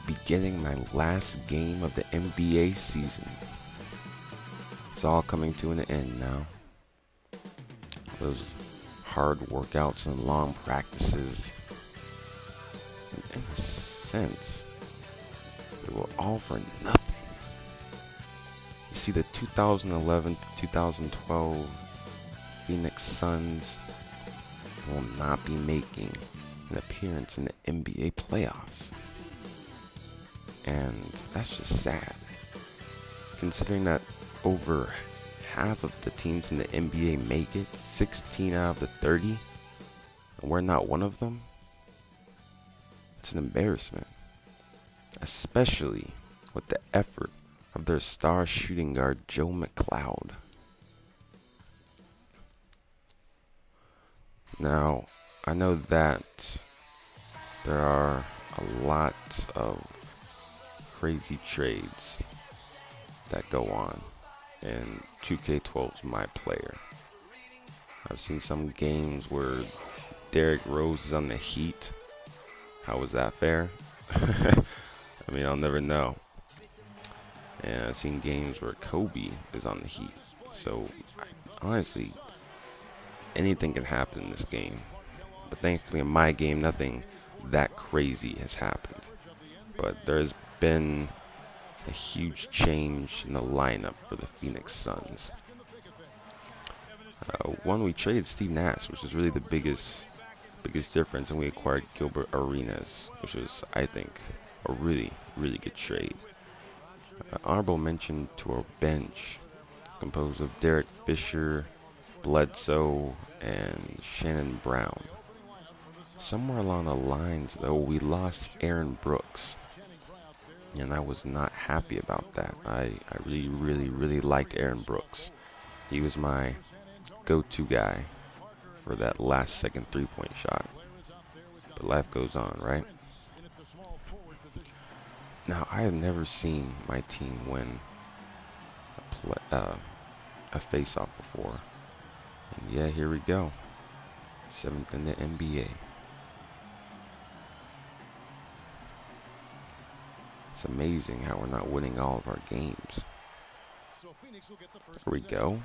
beginning my last game of the NBA season. It's all coming to an end now. Those hard workouts and long practices, in a sense, they were all for nothing. You see, the 2011 to 2012 Phoenix Suns will not be making an appearance in the NBA playoffs. And that's just sad, considering that over half of the teams in the NBA make it, 16 out of the 30, and we're not one of them. It's an embarrassment, especially with the effort of their star shooting guard, Joe McLeod. Now, I know that there are a lot of crazy trades that go on, and 2K12 is my player. I've seen some games where Derrick Rose is on the Heat. How was that fair? I mean, I'll never know. And I've seen games where Kobe is on the Heat. So, honestly, anything can happen in this game. But thankfully, in my game, nothing that crazy has happened. But there's been a huge change in the lineup for the Phoenix Suns. One, we traded Steve Nash, which is really the biggest difference, and we acquired Gilbert Arenas, which was, I think, a really, really good trade. Honorable mention to our bench, composed of Derek Fisher, Bledsoe, and Shannon Brown. Somewhere along the lines, though, we lost Aaron Brooks, and I was not happy about that. I really, really, really liked Aaron Brooks. He was my go-to guy for that last-second three-point shot. But life goes on, right? Now, I have never seen my team win a face-off before. And yeah, here we go. 7th in the NBA. It's amazing how we're not winning all of our games. Here we go.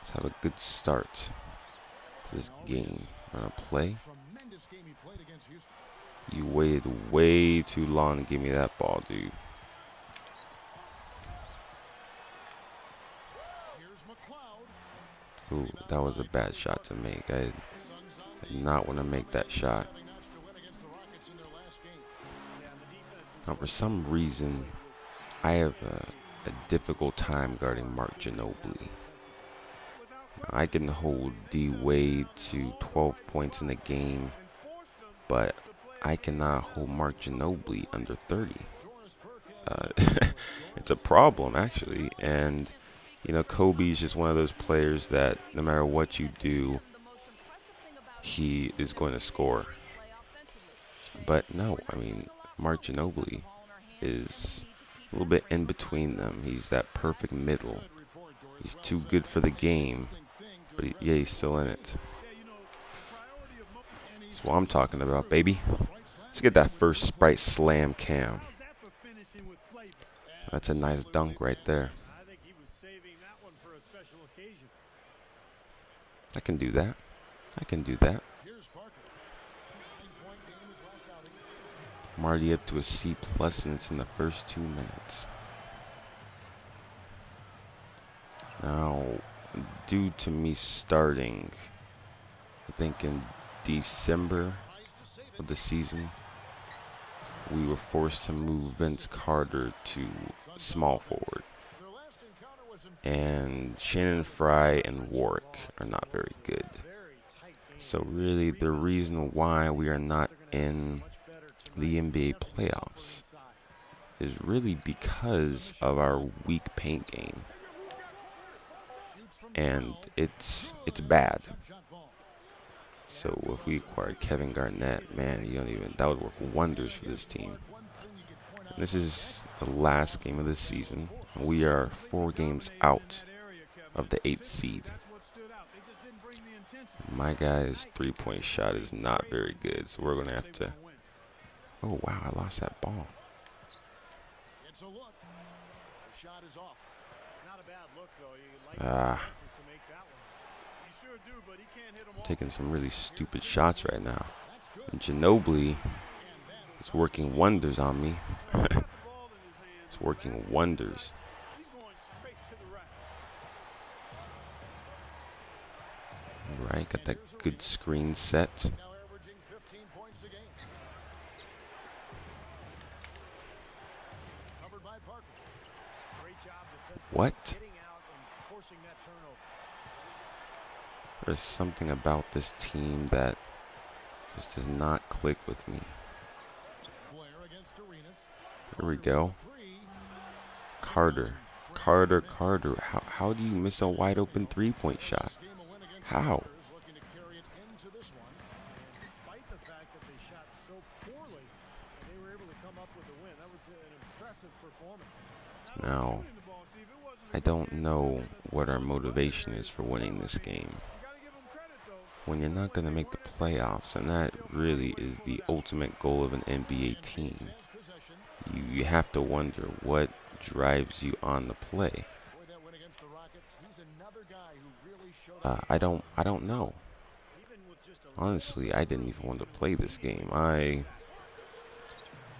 Let's have a good start to this game. We're going to play. You waited way too long to give me that ball, dude. Ooh, that was a bad shot to make. I did not want to make that shot. Now, for some reason, I have a difficult time guarding Mark Ginobili. I can hold D Wade to 12 points in a game, but I cannot hold Mark Ginobili under 30. It's a problem, actually. And, you know, Kobe's just one of those players that no matter what you do, he is going to score. But no, I mean, Mark Ginobili is a little bit in between them. He's that perfect middle. He's too good for the game, but yeah, he's still in it. That's what I'm talking about, baby. Let's get that first Sprite Slam cam. That's a nice dunk right there. I can do that. I can do that. I'm already up to a C+, and it's in the first 2 minutes. Now, due to me starting, I think in December of the season, we were forced to move Vince Carter to small forward. And Shannon Fry and Warwick are not very good. So really, the reason why we are not in the NBA playoffs is really because of our weak paint game. And it's bad. So if we acquired Kevin Garnett, man, that would work wonders for this team. And this is the last game of the season. And we are 4 games out of the 8th seed. My guy's three-point shot is not very good, so we're gonna have to Oh, wow, I lost that ball. It's a look. The shot is off. Not a bad look, though. You like Ah, his chances to make that one. You sure do, but he can't hit them all. taking some really stupid shots right now. That's good. And Ginobili And then is working wonders on me. he's got the ball in his hands. It's working wonders. He's going straight to the rack. All right, got that good screen set. Now averaging 15 points a game. Covered by Parker. Great job defensively. What? Getting out and forcing that turnover. There's something about this team that just does not click with me. Blair against Arenas. Here we go. Three. Carter. How do you miss a wide open 3-point shot? Game a win against How? the Lakers, looking to carry it into this one. And despite the fact that they shot so poorly, they were able to come up with a win. That was an impressive performance. Now, I don't know what our motivation is for winning this game. When you're not going to make the playoffs, and that really is the ultimate goal of an NBA team, you have to wonder what drives you on the play. I don't know. Honestly, I didn't even want to play this game.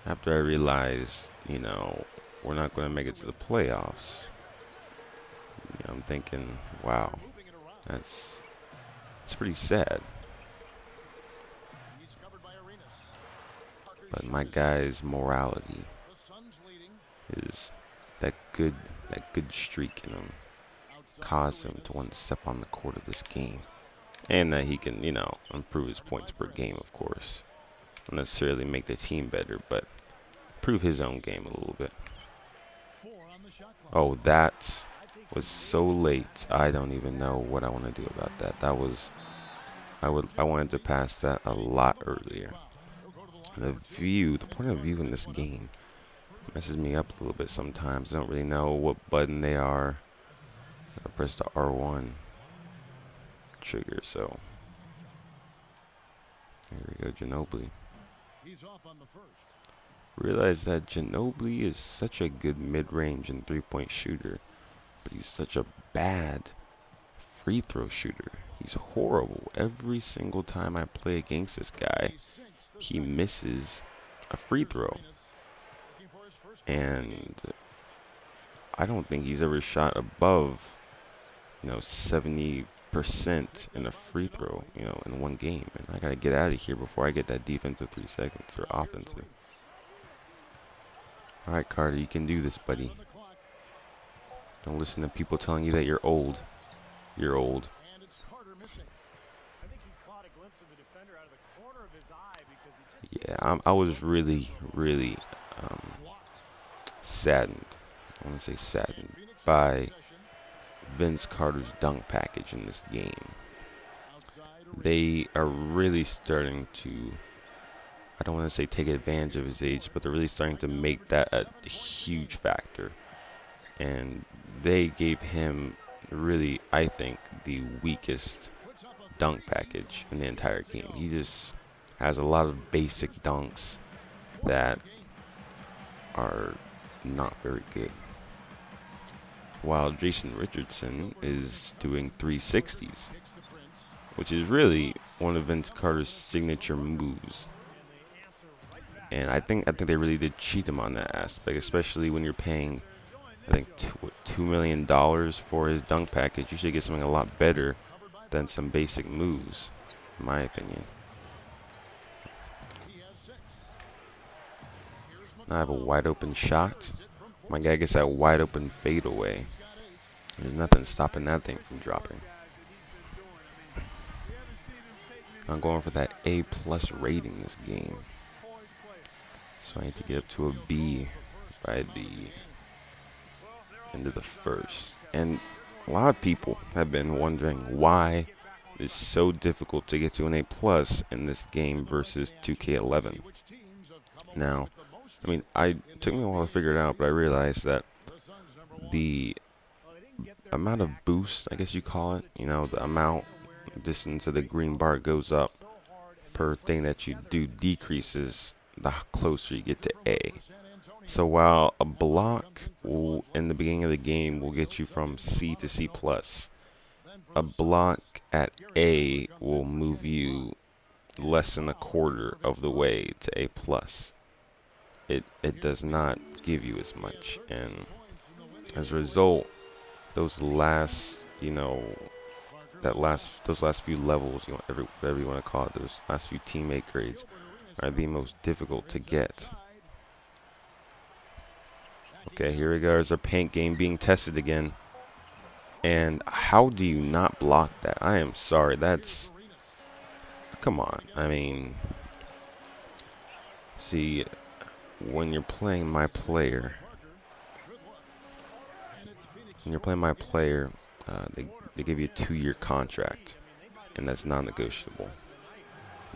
After I realized, we're not going to make it to the playoffs, I'm thinking, wow, it's pretty sad. But my guy's morality is that good streak in him caused him to want to step on the court of this game. And that he can, improve his points per game, of course. Not necessarily make the team better, but improve his own game a little bit. Oh, that was so late. I don't even know what I want to do about that. I wanted to pass that a lot earlier. The point of view in this game messes me up a little bit sometimes. I don't really know what button they are. I press the R1 trigger, so here we go, Ginobili. Realize that Ginobili is such a good mid-range and three-point shooter, but he's such a bad free throw shooter. He's horrible. Every single time I play against this guy, he misses a free throw. And I don't think he's ever shot above, 70% in a free throw, in one game. And I got to get out of here before I get that defensive 3 seconds or offensive. All right, Carter, you can do this, buddy. Don't listen to people telling you that you're old. You're old. Yeah, I was really, really saddened. I want to say saddened by Vince Carter's dunk package in this game. They are really starting to, I don't want to say take advantage of his age, but they're really starting to make that a huge factor. And they gave him really, I think, the weakest dunk package in the entire game. He just has a lot of basic dunks that are not very good. While Jason Richardson is doing 360s, which is really one of Vince Carter's signature moves. And I think they really did cheat him on that aspect, especially when you're paying, I think, $2 million for his dunk package. You should get something a lot better than some basic moves, in my opinion. Now I have a wide open shot. My guy gets that wide open fadeaway. There's nothing stopping that thing from dropping. I'm going for that A+ rating this game. So I need to get up to a B by the end of the first. And a lot of people have been wondering why it's so difficult to get to an A+ in this game versus 2K11. Now, it took me a while to figure it out, but I realized that the amount of boost, I guess you call it, the amount distance of the green bar goes up per thing that you do decreases the closer you get to A. So while a block will, in the beginning of the game will get you from C to C plus, a block at A will move you less than a quarter of the way to A plus. It does not give you as much, and as a result, those last those last few levels, whatever you want to call it, those last few teammate grades are the most difficult to get. Okay, here we go. There's our paint game being tested again. And how do you not block that? I am sorry. That's... Come on. I mean... See, when you're playing my player... they give you a 2-year contract. And that's non-negotiable.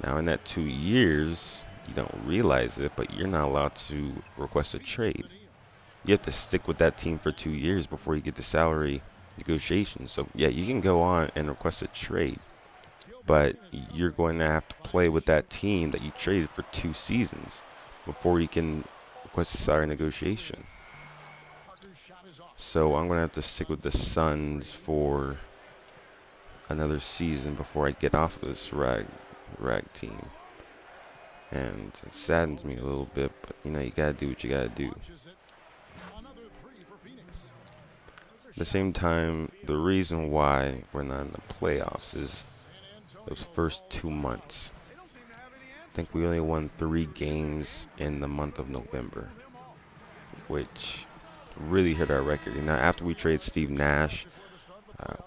Now, in that 2 years, you don't realize it, but you're not allowed to request a trade. You have to stick with that team for 2 years before you get the salary negotiation. So, yeah, you can go on and request a trade, but you're going to have to play with that team that you traded for 2 seasons before you can request a salary negotiation. So I'm going to have to stick with the Suns for another season before I get off of this rag team. And it saddens me a little bit, but, you know, you got to do what you got to do. At the same time, the reason why we're not in the playoffs is those first 2 months. I think we only won 3 games in the month of November, which really hurt our record. You know, after we trade Steve Nash,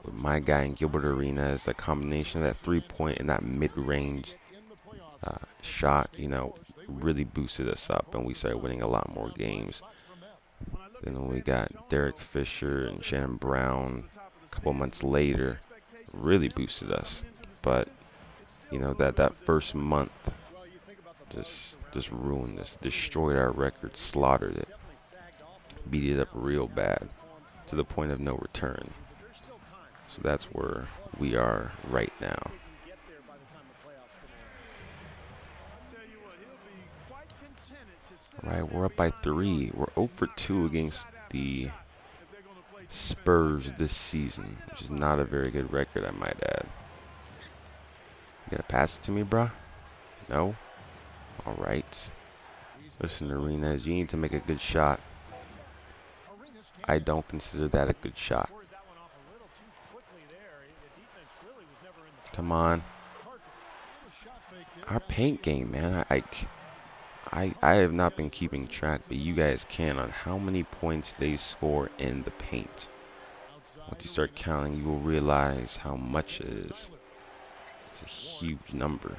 with my guy in Gilbert Arenas, a combination of that 3-point and that mid-range shot, you know, really boosted us up, and we started winning a lot more games. Then when we got Derek Fisher and Shannon Brown a couple months later, really boosted us. But, you know, that first month just ruined us, destroyed our record, slaughtered it, beat it up real bad to the point of no return. So that's where we are right now. All right, we're up by 3. We're 0 for 2 against the Spurs this season, which is not a very good record, I might add. You gonna pass it to me, bruh? No? All right. Listen, Arenas, you need to make a good shot. I don't consider that a good shot. Come on. Our paint game, man. I have not been keeping track, but you guys can, on how many points they score in the paint. Once you start counting, you will realize how much it is. It's a huge number.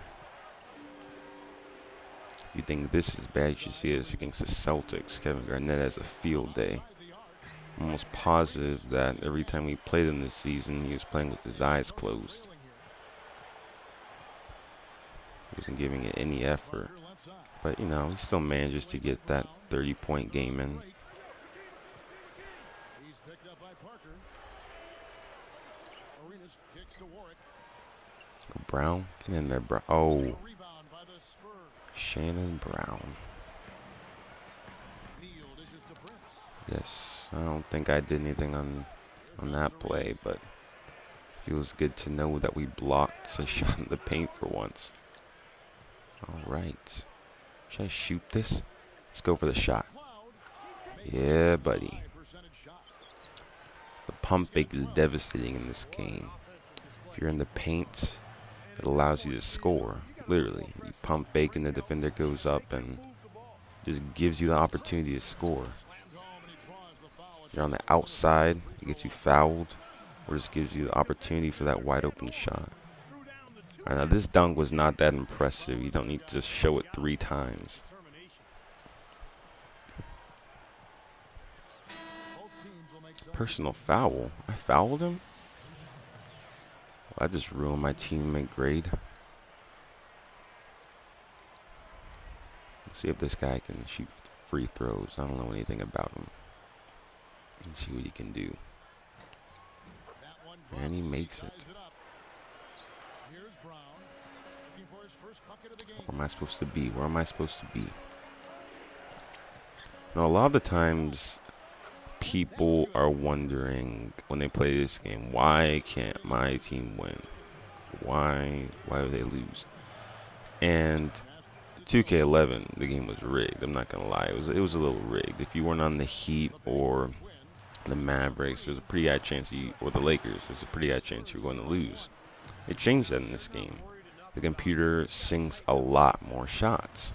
If you think this is bad, you should see this against the Celtics. Kevin Garnett has a field day. I'm almost positive that every time we played him this season, he was playing with his eyes closed. He wasn't giving it any effort. But, you know, he still manages to get that 30-point game in. Brown, get in there, bro. Oh, Shannon Brown. Yes, I don't think I did anything on that play, but it feels good to know that we blocked a shot in the paint for once. All right. Should I shoot this? Let's go for the shot. Yeah, buddy. The pump fake is devastating in this game. If you're in the paint, it allows you to score. Literally, you pump fake and the defender goes up and just gives you the opportunity to score. You're on the outside, it gets you fouled, or just gives you the opportunity for that wide open shot. All right, now this dunk was not that impressive. You don't need to show it 3 times. Personal foul. I fouled him? Well, I just ruined my teammate grade. Let's see if this guy can shoot free throws. I don't know anything about him. Let's see what he can do. And he makes it. his first bucket of the game. Where am I supposed to be? Where am I supposed to be? Now, a lot of the times, people are wondering when they play this game, why can't my team win? Why do they lose? And 2K11, the game was rigged. I'm not gonna lie, it was a little rigged. If you weren't on the Heat or the Mavericks, there's a pretty high chance or the Lakers, there's a pretty high chance you're going to lose. They changed that in this game. The computer sinks a lot more shots,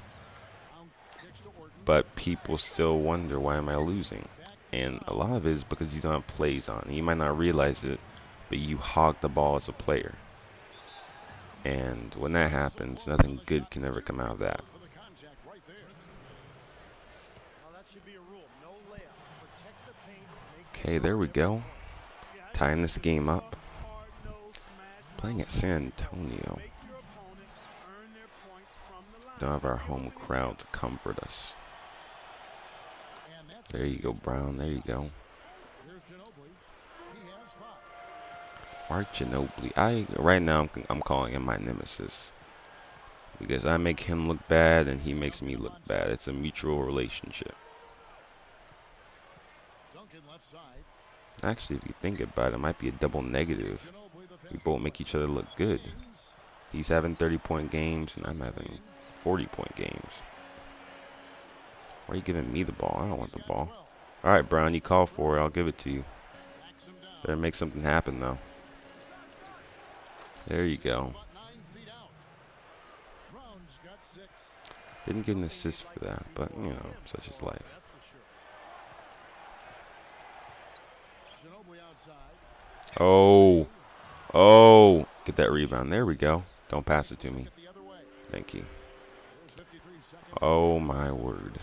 but people still wonder, why am I losing? And a lot of it is because you don't have plays on. You might not realize it, but you hog the ball as a player. And when that happens, nothing good can ever come out of that. Okay, there we go. Tying this game up. Playing at San Antonio. Don't have our home crowd to comfort us. There you go, Brown. There you go. Mark Ginobili. Right now I'm calling him my nemesis because I make him look bad and he makes me look bad. It's a mutual relationship. Actually, if you think about it, it might be a double negative. We both make each other look good. He's having 30-point games and I'm having 40-point games. Why are you giving me the ball? I don't want the ball. All right, Brown, you call for it. I'll give it to you. Better make something happen, though. There you go. Didn't get an assist for that, but, you know, such is life. Oh. Get that rebound. There we go. Don't pass it to me. Thank you. Oh, my word.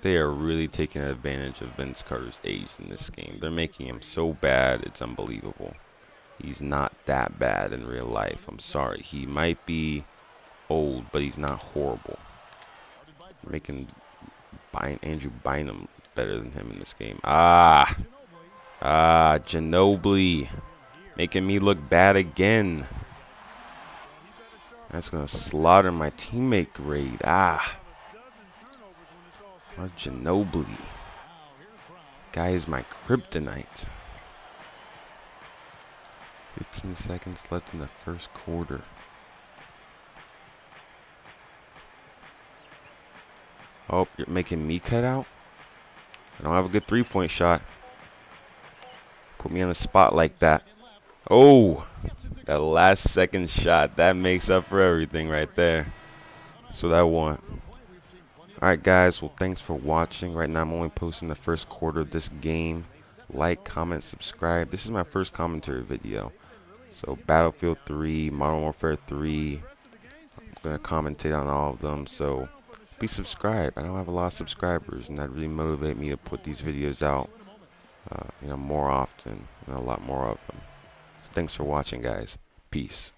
They are really taking advantage of Vince Carter's age in this game. They're making him so bad, it's unbelievable. He's not that bad in real life. I'm sorry. He might be old, but he's not horrible. They're making Andrew Bynum better than him in this game. Ginobili. Making me look bad again. That's going to slaughter my teammate grade. Mark Ginobili. Guy is my kryptonite. 15 seconds left in the first quarter. Oh, you're making me cut out? I don't have a good three-point shot. Put me on the spot like that. Oh, that last second shot. That makes up for everything right there. That's what I want. Alright guys, well thanks for watching. Right now I'm only posting the first quarter of this game. Like, comment, subscribe. This is my first commentary video. So Battlefield 3, Modern Warfare 3. I'm going to commentate on all of them. So please subscribe. I don't have a lot of subscribers and that really motivate me to put these videos out more often and a lot more of them. So thanks for watching guys. Peace.